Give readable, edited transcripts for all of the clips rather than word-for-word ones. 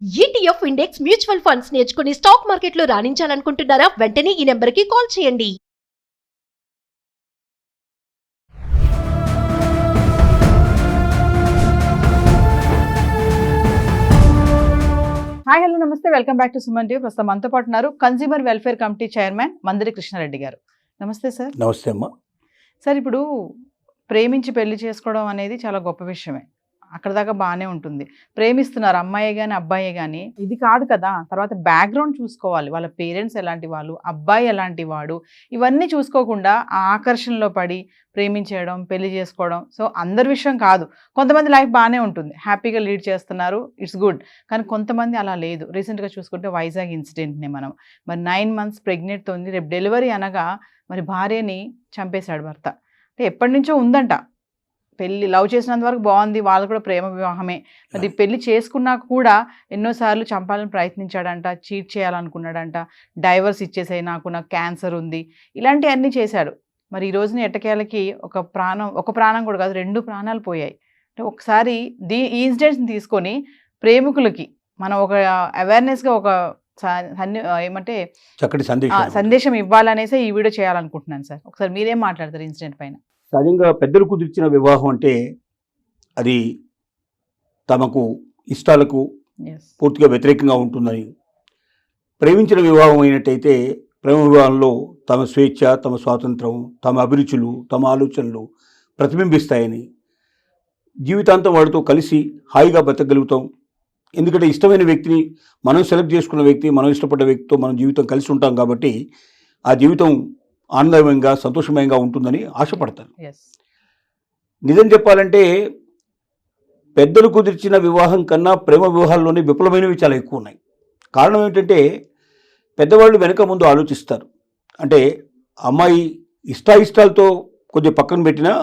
ETF index mutual funds నేర్చుకుని stock మార్కెట్లో రాణించాలనుకుంటున్నారా? వెంటనే ఈ నెంబర్కి కాల్ చేయండి. హాయ్ హలో నమస్తే, welcome back to Suman TV. ప్రస్తుతం మనతో పాటు ఉన్నారు consumer welfare committee chairman Mandiri Krishna Reddy గారు. నమస్తే సార్. నమస్తే అమ్మా. సార్, ఇప్పుడు ప్రేమించి పెళ్లి చేసుకోవడం అనేది చాలా గొప్ప విషయమే. అక్కడ దాకా బాగానే ఉంటుంది. ప్రేమిస్తున్నారు అమ్మాయి కానీ అబ్బాయి కానీ, ఇది కాదు కదా. తర్వాత బ్యాక్గ్రౌండ్ చూసుకోవాలి, వాళ్ళ పేరెంట్స్ ఎలాంటి వాళ్ళు, అబ్బాయి ఎలాంటి వాడు, ఇవన్నీ చూసుకోకుండా ఆ ఆకర్షణలో పడి ప్రేమించేయడం, పెళ్లి చేసుకోవడం. సో అందరి విషయం కాదు. కొంతమంది లైఫ్ బాగానే ఉంటుంది, హ్యాపీగా లీడ్ చేస్తున్నారు, ఇట్స్ గుడ్. కానీ కొంతమంది అలా లేదు. రీసెంట్గా చూసుకుంటే వైజాగ్ ఇన్సిడెంట్ని మనం, మరి 9 months ప్రెగ్నెంట్తో ఉంది. రేపు డెలివరీ అనగా మరి భార్యని చంపేశాడు భర్త. అంటే ఎప్పటి నుంచో ఉందంట పెళ్ళి. లవ్ చేసినంత వరకు బాగుంది, వాళ్ళు కూడా ప్రేమ వివాహమే. అది పెళ్లి చేసుకున్నాక కూడా ఎన్నోసార్లు చంపాలని ప్రయత్నించాడంట, చీట్ చేయాలనుకున్నాడంట, డైవర్స్ ఇచ్చేసాయి, నాకు క్యాన్సర్ ఉంది, ఇలాంటివన్నీ చేశాడు. మరి ఈ రోజున ఎట్టకేలకి ఒక ప్రాణం కూడా కాదు, 2 ప్రాణాలు పోయాయి. అంటే ఒకసారి ఈ ఇన్సిడెంట్స్ని తీసుకొని ప్రేమికులకి మనం ఒక అవేర్నెస్గా ఒక ఏమంటే చక్కటి సందేశం ఇవ్వాలనేసి ఈ వీడియో చేయాలనుకుంటున్నాను సార్. ఒకసారి మీరేం మాట్లాడతారు ఇన్సిడెంట్ పైన? సహజంగా పెద్దలు కుదిర్చిన వివాహం అంటే అది తమకు ఇష్టాలకు పూర్తిగా వ్యతిరేకంగా ఉంటుందని, ప్రేమించిన వివాహం అయినట్టయితే ప్రేమ వివాహంలో తమ స్వేచ్ఛ, తమ స్వాతంత్రం, తమ అభిరుచులు, తమ ఆలోచనలు ప్రతిబింబిస్తాయని, జీవితాంతం వాడితో కలిసి హాయిగా బతకగలుగుతాం. ఎందుకంటే ఇష్టమైన వ్యక్తిని మనం సెలెక్ట్ చేసుకున్న వ్యక్తి, మనం ఇష్టపడ్డ వ్యక్తితో మనం జీవితం కలిసి ఉంటాం కాబట్టి ఆ జీవితం ఆనందమయంగా సంతోషమయంగా ఉంటుందని ఆశపడతారు. నిజం చెప్పాలంటే పెద్దలు కుదిర్చిన వివాహం కన్నా ప్రేమ వివాహాల్లోనే విఫలమైనవి చాలా ఎక్కువ ఉన్నాయి. కారణం ఏంటంటే పెద్దవాళ్ళు వెనక ముందు ఆలోచిస్తారు. అంటే అమ్మాయి ఇష్టాయిష్టాలతో కొద్దిగా పక్కన పెట్టినా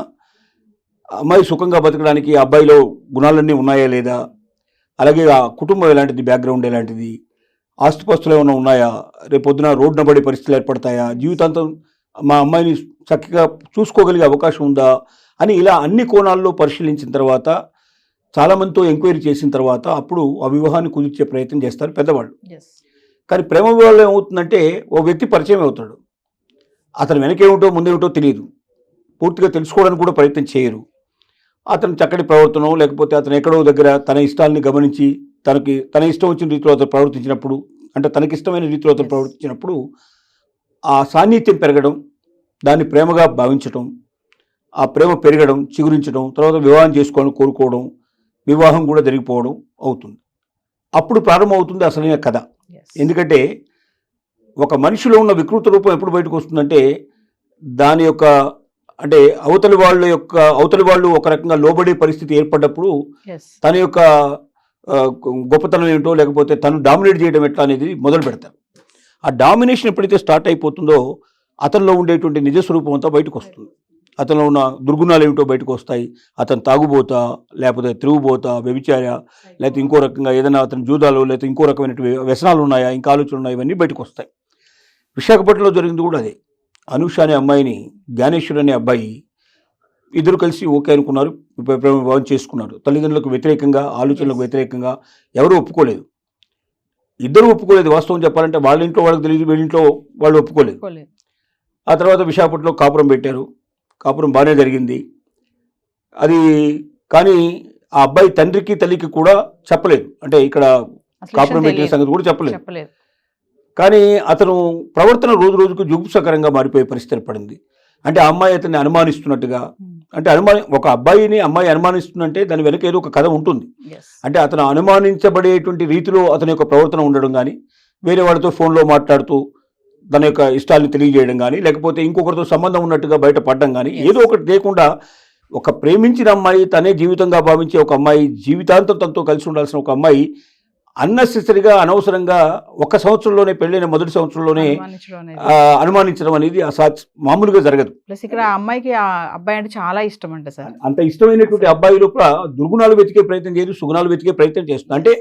అమ్మాయి సుఖంగా బతకడానికి అబ్బాయిలో గుణాలన్నీ ఉన్నాయా లేదా, అలాగే ఆ కుటుంబం ఎలాంటిది, బ్యాక్గ్రౌండ్ ఎలాంటిది, ఆస్తిపాస్తులు ఏమైనా ఉన్నాయా, రేపొద్దున రోడ్డున పడే పరిస్థితులు ఏర్పడతాయా, జీవితాంతం మా అమ్మాయిని చక్కగా చూసుకోగలిగే అవకాశం ఉందా అని ఇలా అన్ని కోణాల్లో పరిశీలించిన తర్వాత, చాలామందితో ఎంక్వైరీ చేసిన తర్వాత అప్పుడు ఆ వివాహాన్ని కుదిర్చే ప్రయత్నం చేస్తారు పెద్దవాళ్ళు. కానీ ప్రేమ వివాహంలో ఏమవుతుందంటే ఓ వ్యక్తి పరిచయం అవుతాడు, అతను వెనకేమిటో ముందేమిటో తెలియదు, పూర్తిగా తెలుసుకోవడానికి కూడా ప్రయత్నం చేయరు. అతను చక్కటి ప్రవర్తన, లేకపోతే అతను ఎక్కడో దగ్గర తన ఇష్టాలని గమనించి తన ఇష్టం వచ్చిన రీతిలో అతను ప్రవర్తించినప్పుడు, అంటే తనకిష్టమైన రీతిలో అతను ప్రవర్తించినప్పుడు ఆ సాన్నిధ్యం పెరగడం, దాన్ని ప్రేమగా భావించడం, ఆ ప్రేమ పెరగడం, చిగురించడం, తర్వాత వివాహం చేసుకోవాలని కోరుకోవడం, వివాహం కూడా జరిగిపోవడం అవుతుంది. అప్పుడు ప్రారంభమవుతుంది అసలైన కథ. ఎందుకంటే ఒక మనిషిలో ఉన్న వికృత రూపం ఎప్పుడు బయటకు వస్తుందంటే దాని యొక్క, అంటే అవతలి వాళ్ళు ఒక రకంగా లోబడే పరిస్థితి ఏర్పడ్డప్పుడు తన యొక్క గొప్పతనం ఏమిటో, లేకపోతే తను డామినేట్ చేయడం ఎట్లా అనేది మొదలు పెడతారు. ఆ డామినేషన్ ఎప్పుడైతే స్టార్ట్ అయిపోతుందో అతనిలో ఉండేటువంటి నిజస్వరూపం అంతా బయటకు వస్తుంది. అతనిలో ఉన్న దుర్గుణాలు ఏమిటో బయటకు వస్తాయి. అతను తాగుబోతా, లేకపోతే తిరుగుబోతా, వ్యభిచార, లేకపోతే ఇంకో రకంగా ఏదైనా అతని జూదాలు, లేకపోతే ఇంకో రకమైనటువంటి వ్యసనాలు ఉన్నాయా, ఇంకా ఆలోచనలు ఉన్నాయా, ఇవన్నీ బయటకు వస్తాయి. విశాఖపట్నంలో జరిగింది కూడా అదే. అనూష అనే అమ్మాయిని జ్ఞానేశ్వర్ అనే అబ్బాయి ఇద్దరు కలిసి ఓకే అనుకున్నారు, ప్రేమ వివాహం చేసుకున్నారు. తల్లిదండ్రులకు వ్యతిరేకంగా, ఆలోచనలకు వ్యతిరేకంగా ఎవరు ఒప్పుకోలేదు. ఇద్దరు ఒప్పుకోలేదు. వాస్తవం చెప్పాలంటే వాళ్ళ ఇంట్లో వాళ్ళకి తెలియదు, వీళ్ళింట్లో వాళ్ళు ఒప్పుకోలేదు. ఆ తర్వాత విశాఖపట్నంలో కాపురం పెట్టారు. కాపురం బాగానే జరిగింది. అది కానీ ఆ అబ్బాయి తండ్రికి తల్లికి కూడా చెప్పలేదు, అంటే ఇక్కడ కాపురం పెట్టిన సంగతి కూడా చెప్పలేదు. కానీ అతను ప్రవర్తన రోజు రోజుకు జుగుప్సకరంగా మారిపోయే పరిస్థితి ఏర్పడింది. అంటే ఆ అమ్మాయి అతన్ని అనుమానిస్తున్నట్టుగా, అంటే ఒక అమ్మాయి అనుమానిస్తుందంటే దాని వెనక ఏదో ఒక కథ ఉంటుంది. అంటే అతను అనుమానించబడేటువంటి రీతిలో అతని యొక్క ప్రవర్తన ఉండడం కానీ, వేరే వాళ్ళతో ఫోన్లో మాట్లాడుతూ తన యొక్క ఇష్టాలను తెలియజేయడం కానీ, లేకపోతే ఇంకొకరితో సంబంధం ఉన్నట్టుగా బయటపడడం కానీ, ఏదో ఒకటి లేకుండా ఒక ప్రేమించిన అమ్మాయి, తనే జీవితంగా భావించే ఒక అమ్మాయి, జీవితాంతం తనతో కలిసి ఉండాల్సిన ఒక అమ్మాయి అన్నెసెసరీగా, అనవసరంగా 1 సంవత్సరంలోనే, పెళ్ళైన మొదటి సంవత్సరంలోనే అనుమానించడం అనేది మామూలుగా జరగదు. ప్లస్ ఇక్కడ అమ్మాయికి ఆ అబ్బాయి అంటే చాలా ఇష్టం అంట సార్. అంత ఇష్టమైనటువంటి అబ్బాయి లోపల దుర్గుణాలు వెతికే ప్రయత్నం చేయదు, సుగుణాలు వెతికే ప్రయత్నం చేస్తుంది. అంటే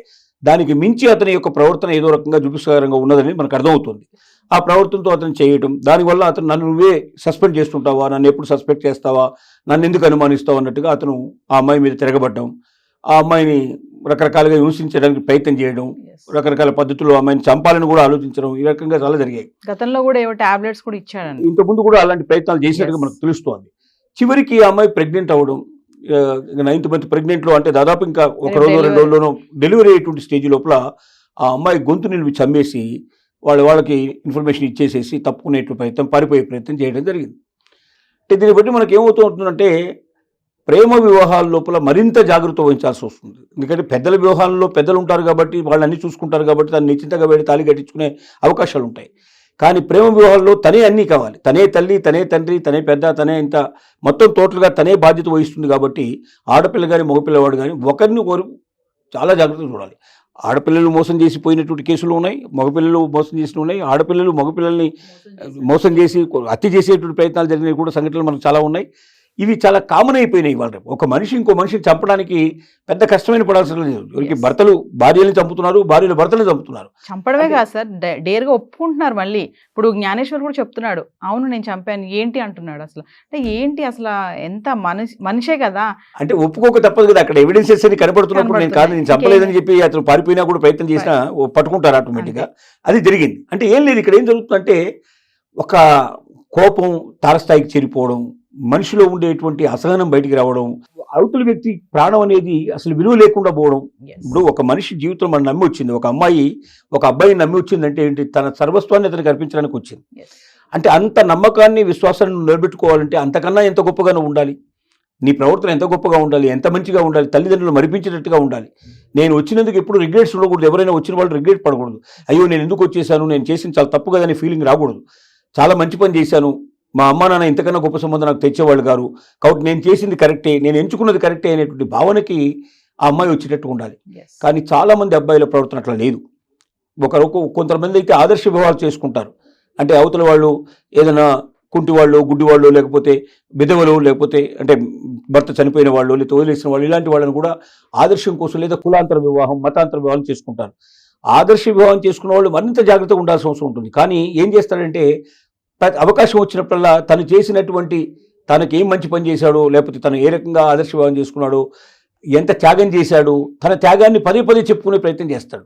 దానికి మించి అతని యొక్క ప్రవర్తన ఏదో రకంగా జుగుప్సకరంగా ఉన్నదని మనకు అర్థమవుతుంది. ఆ ప్రవర్తనతో అతను చేయటం, దానివల్ల అతను నన్ను నువ్వే సస్పెండ్ చేస్తుంటావా, నన్ను ఎప్పుడు సస్పెక్ట్ చేస్తావా, నన్ను ఎందుకు అనుమానిస్తావు అన్నట్టుగా అతను ఆ అమ్మాయి మీద తిరగబడ్డం, ఆ అమ్మాయిని రకరకాలుగా హింసించడానికి ప్రయత్నం చేయడం, రకరకాల పద్ధతుల్లో అమ్మాయిని చంపాలని కూడా ఆలోచించడం, ఈ రకంగా చాలా జరిగాయి. గతంలో కూడా ఏవో టాబ్లెట్స్ కూడా ఇచ్చాడండి. ఇంతకుముందు కూడా అలాంటి ప్రయత్నాలు చేసినట్టుగా మనకు తెలుస్తోంది. చివరికి ఆ అమ్మాయి ప్రెగ్నెంట్ అవ్వడం, 9th మంత్ ప్రెగ్నెంట్లో, అంటే దాదాపు ఇంకా ఒక రోజు 2 రోజుల్లోనూ డెలివరీ అయ్యేటువంటి స్టేజ్ లోపల ఆ అమ్మాయి గొంతు నిలిపి చంపేసి వాళ్ళకి ఇన్ఫర్మేషన్ ఇచ్చేసేసి తప్పుకునేట్లు ప్రయత్నం, పారిపోయే ప్రయత్నం చేయడం జరిగింది. అంటే దీన్ని బట్టి మనకి ఏమవుతుందంటే ప్రేమ వివాహాల లోపల మరింత జాగ్రత్త వహించాల్సి వస్తుంది. ఎందుకంటే పెద్దల వివాహాల్లో పెద్దలు ఉంటారు కాబట్టి వాళ్ళు అన్నీ చూసుకుంటారు కాబట్టి దాన్ని నిశ్చితంగా పెట్టి తాళి కట్టించుకునే అవకాశాలు ఉంటాయి. కానీ ప్రేమ వివాహాల్లో తనే అన్నీ కావాలి, తనే తల్లి, తనే తండ్రి, తనే పెద్ద, తనే ఇంత మొత్తం టోటల్గా తనే బాధ్యత వహిస్తుంది. కాబట్టి ఆడపిల్ల కానీ మగపిల్లవాడు కానీ ఒకరిని ఒకరు చాలా జాగ్రత్తగా చూడాలి. ఆడపిల్లలు మోసం చేసి పోయినటువంటి కేసులు ఉన్నాయి, మగపిల్లలు మోసం చేసినవి ఉన్నాయి. ఆడపిల్లలు మగపిల్లల్ని మోసం చేసి హత్య చేసేటువంటి ప్రయత్నాలు జరిగినవి కూడా సంఘటనలు మనకు చాలా ఉన్నాయి. ఇవి చాలా కామన్ అయిపోయినాయి. ఇవాళ ఒక మనిషి ఇంకో మనిషిని చంపడానికి పెద్ద కష్టమైన పడాల్సిన లేదు. ఎవరికి భర్తలు భార్యలను చంపుతున్నారు, భార్యలు భర్తలను చంపుతున్నారు. చంపడమే కాదు సార్, డేర్గా ఒప్పుకుంటున్నారు. మళ్ళీ ఇప్పుడు జ్ఞానేశ్వర్ కూడా చెప్తున్నాడు, అవును నేను చంపాను ఏంటి అంటున్నాడు. అసలు అంటే ఏంటి అసలు, ఎంత మనిషే కదా. అంటే ఒప్పుకోక తప్పదు కదా, అక్కడ ఎవిడెన్సెస్ అని కనబడుతున్నప్పుడు నేను కాదు, నేను చంపలేదని చెప్పి అతను పారిపోయినా కూడా ప్రయత్నం చేసినా పట్టుకుంటారు ఆటోమేటిక్గా. అది జరిగింది. అంటే ఏం లేదు, ఇక్కడ ఏం జరుగుతుందంటే ఒక కోపం తారస్థాయికి చేరిపోవడం, మనిషిలో ఉండేటువంటి అసహనం బయటికి రావడం, అవతల వ్యక్తి ప్రాణం అనేది అసలు విలువ లేకుండా పోవడం. ఇప్పుడు ఒక మనిషి జీవితం మనం నమ్మి వచ్చింది, ఒక అమ్మాయి ఒక అబ్బాయిని నమ్మి వచ్చిందంటే ఏంటి, తన సర్వస్వాన్ని అతనికి అర్పించడానికి వచ్చింది. అంటే అంత నమ్మకాన్ని విశ్వాసాన్ని నిలబెట్టుకోవాలంటే అంతకన్నా ఎంత గొప్పగానో ఉండాలి, నీ ప్రవర్తన ఎంత గొప్పగా ఉండాలి, ఎంత మంచిగా ఉండాలి, తల్లిదండ్రులు మరిపించేటట్టుగా ఉండాలి. నేను వచ్చినందుకు ఎప్పుడు రిగ్రెట్స్ ఉండకూడదు. ఎవరైనా వచ్చిన వాళ్ళు రిగ్రెట్ పడకూడదు. అయ్యో నేను ఎందుకు వచ్చేసాను, నేను చేసిన చాలా తప్పు కదని ఫీలింగ్ రాకూడదు. చాలా మంచి పని చేశాను, మా అమ్మ నాన్న ఇంతకన్నా గొప్ప సంబంధం నాకు తెచ్చేవాళ్ళు గారు, కాబట్టి నేను చేసింది కరెక్టే, నేను ఎంచుకున్నది కరెక్టే అనేటువంటి భావనకి ఆ అమ్మాయి వచ్చేటట్టు ఉండాలి. కానీ చాలామంది అబ్బాయిల ప్రవర్తన అట్లా లేదు. కొంతమంది అయితే ఆదర్శ వివాహాలు చేసుకుంటారు. అంటే అవతల వాళ్ళు ఏదైనా కుంటి వాళ్ళు, గుడ్డి వాళ్ళు, లేకపోతే విధవలు, లేకపోతే అంటే భర్త చనిపోయిన వాళ్ళు, లేకపోతే వదిలేసిన వాళ్ళు, ఇలాంటి వాళ్ళని కూడా ఆదర్శం కోసం లేదా కులాంతర వివాహం, మతాంతర వివాహం చేసుకుంటారు. ఆదర్శ వివాహం చేసుకున్న వాళ్ళు మరింత జాగ్రత్తగా ఉండాల్సిన అవసరం ఉంటుంది. కానీ ఏం చేస్తారంటే అవకాశం వచ్చినప్పుడల్లా తను చేసినటువంటి, తనకి ఏం మంచి పని చేశాడో, లేకపోతే తను ఏ రకంగా ఆదర్శ వివాహం చేసుకున్నాడో, ఎంత త్యాగం చేశాడు, తన త్యాగాన్ని పదే పదే చెప్పుకునే ప్రయత్నం చేస్తాడు.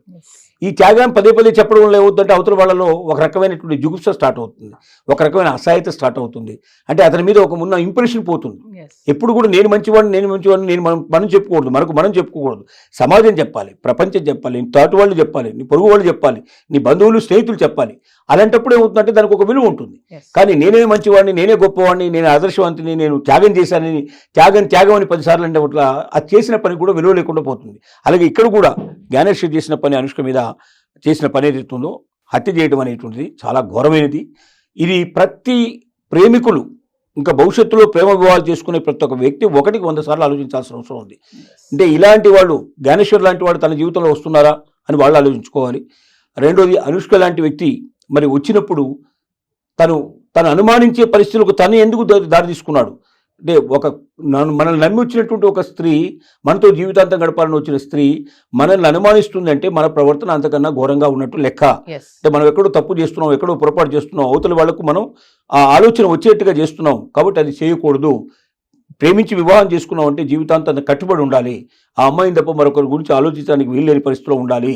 ఈ త్యాగాన్ని పదే పదే చెప్పడం వల్ల ఏమవుతుందంటే అవతల వాళ్ళలో ఒక రకమైనటువంటి జుగుప్స స్టార్ట్ అవుతుంది, ఒక రకమైన అసహాయత స్టార్ట్ అవుతుంది. అంటే అతని మీద ఒక ఉన్న ఇంప్రెషన్ పోతుంది. ఎప్పుడు కూడా నేను మంచివాడిని, నేను మనం చెప్పుకోకూడదు, మనం చెప్పుకోకూడదు. సమాజం చెప్పాలి, ప్రపంచం చెప్పాలి, నీ తోటి వాళ్ళు చెప్పాలి, నీ పొరుగు వాళ్ళు చెప్పాలి, నీ బంధువులు స్నేహితులు చెప్పాలి. అలాంటప్పుడు ఏమవుతుందంటే దానికి ఒక విలువ ఉంటుంది. కానీ నేనే మంచివాడిని, నేనే గొప్పవాడిని, నేను ఆదర్శవంతుని, నేను త్యాగం చేశానని త్యాగం అని 10 సార్లు అంటే అట్లా అది చేసిన పని కూడా విలువ లేకుండా పోతుంది. అలాగే ఇక్కడ కూడా జ్ఞానేశ్వర్ చేసిన పని, అనుష్క మీద చేసిన పని ఏదైతుందో హత్య చేయడం అనేటువంటిది చాలా ఘోరమైనది. ఇది ప్రతి ప్రేమికులు ఇంకా భవిష్యత్తులో ప్రేమ వివాహాలు చేసుకునే ప్రతి ఒక్క వ్యక్తి 100 సార్లు ఆలోచించాల్సిన అవసరం ఉంది. అంటే ఇలాంటి వాళ్ళు, జ్ఞానేశ్వర్ లాంటి వాడు తన జీవితంలో వస్తున్నారా అని వాళ్ళు ఆలోచించుకోవాలి. రెండోది, అనుష్క లాంటి వ్యక్తి మరి వచ్చినప్పుడు తను అనుమానించే పరిస్థితులకు తను ఎందుకు దారి తీసుకున్నాడు. అంటే మనల్ని నమ్మి వచ్చినటువంటి ఒక స్త్రీ, మనతో జీవితాంతం గడపాలని వచ్చిన స్త్రీ మనల్ని అనుమానిస్తుందంటే మన ప్రవర్తన అంతకన్నా ఘోరంగా ఉన్నట్టు లెక్క. అంటే మనం ఎక్కడో తప్పు చేస్తున్నాం, ఎక్కడో పొరపాటు చేస్తున్నాం, అవతల వాళ్లకు మనం ఆ ఆలోచన వచ్చేట్టుగా చేస్తున్నాం. కాబట్టి అది చేయకూడదు. ప్రేమించి వివాహం చేసుకున్నాం అంటే జీవితాంతం కట్టుబడి ఉండాలి. ఆ అమ్మాయిని తప్ప మరొకరి గురించి ఆలోచించడానికి వీల్లేని పరిస్థితిలో ఉండాలి.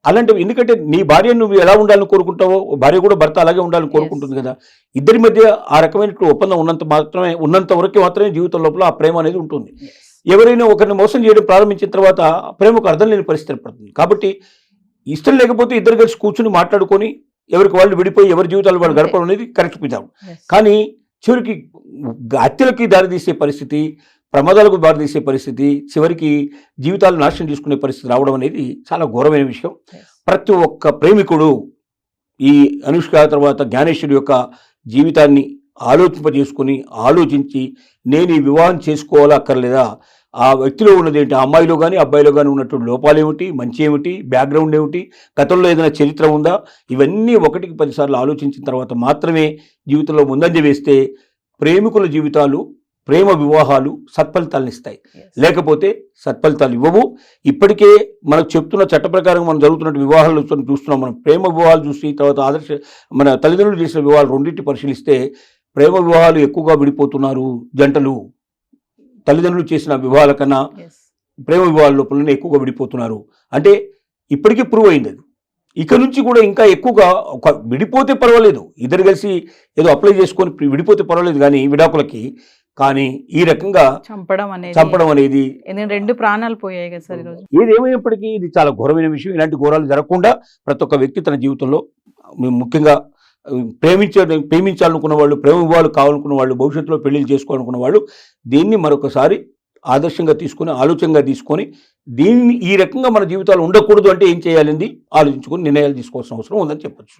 అలాంటివి, ఎందుకంటే నీ భార్య నువ్వు ఎలా ఉండాలని కోరుకుంటావో భార్య కూడా భర్త అలాగే ఉండాలని కోరుకుంటుంది కదా. ఇద్దరి మధ్య ఆ రకమైన ఒప్పందం ఉన్నంత వరకు మాత్రమే జీవితం లోపల ఆ ప్రేమ అనేది ఉంటుంది. ఎవరైనా ఒకరిని మోసం చేయడం ప్రారంభించిన తర్వాత ప్రేమకు అర్థం లేని పరిస్థితి ఏర్పడుతుంది. కాబట్టి ఇష్టం లేకపోతే ఇద్దరు కలిసి కూర్చుని మాట్లాడుకొని ఎవరికి వాళ్ళు విడిపోయి ఎవరి జీవితాలు వాళ్ళు గడపడం అనేది కరెక్ట్ విధానం. కానీ చివరికి హత్యలకి దారితీసే పరిస్థితి, ప్రమాదాలకు దారితీసే పరిస్థితి, చివరికి జీవితాలు నాశనం చేసుకునే పరిస్థితి రావడం అనేది చాలా ఘోరమైన విషయం. ప్రతి ఒక్క ప్రేమికుడు ఈ అనుష్క తర్వాత జ్ఞానేశ్వరి యొక్క జీవితాన్ని ఆలోచించి నేను ఈ వివాహం చేసుకోవాలా అక్కర్లేదా, ఆ వ్యక్తిలో ఉన్నదేంటి, ఆ అమ్మాయిలో కానీ అబ్బాయిలో కానీ ఉన్నటువంటి లోపాలు ఏమిటి, మంచి ఏమిటి, బ్యాక్గ్రౌండ్ ఏమిటి, గతంలో ఏదైనా చరిత్ర ఉందా, ఇవన్నీ 1కి 10 సార్లు ఆలోచించిన తర్వాత మాత్రమే జీవితంలో ముందంజ వేస్తే ప్రేమికుల జీవితాలు, ప్రేమ వివాహాలు సత్ఫలితాలను ఇస్తాయి. లేకపోతే సత్ఫలితాలు ఇవ్వవు. ఇప్పటికే మనకు చెప్తున్న చట్ట ప్రకారం మనం జరుగుతున్న వివాహాలు చూస్తున్నాం. మనం ప్రేమ వివాహాలు చూసి తర్వాత మన తల్లిదండ్రులు చేసిన వివాహాలు రెండింటిని పరిశీలిస్తే ప్రేమ వివాహాలు ఎక్కువగా విడిపోతున్నారు జంటలు. తల్లిదండ్రులు చేసిన వివాహాల కన్నా ప్రేమ వివాహాల లోపలనే ఎక్కువగా విడిపోతున్నారు. అంటే ఇప్పటికీ ప్రూవ్ అయింది అది. ఇక నుంచి కూడా ఇంకా ఎక్కువగా ఒక విడిపోతే పర్వాలేదు, ఇద్దరు కలిసి ఏదో అప్లై చేసుకొని విడిపోతే పర్వాలేదు కానీ విడాకులకి, కానీ ఈ రకంగా చంపడం అనేది ఎందుకంటే 2 ప్రాణాలు పోయాయి కదా సార్ ఈరోజు. ఏదేమైనప్పటికీ ఇది చాలా ఘోరమైన విషయం. ఇలాంటి ఘోరాలు జరగకుండా ప్రతి ఒక్క వ్యక్తి తన జీవితంలో ముఖ్యంగా ప్రేమించాలనుకున్న వాళ్ళు, ప్రేమ వివాహాలు కావాలనుకున్న వాళ్ళు, భవిష్యత్తులో పెళ్లిళ్ళు చేసుకోవాలనుకున్న వాళ్ళు దీన్ని మరొకసారి ఆదర్శంగా తీసుకొని, ఆలోచనగా తీసుకొని, దీన్ని ఈ రకంగా మన జీవితాలు ఉండకూడదు అంటే ఏం చేయాలండి ఆలోచించుకొని నిర్ణయాలు తీసుకోవాల్సిన అవసరం ఉందని చెప్పొచ్చు.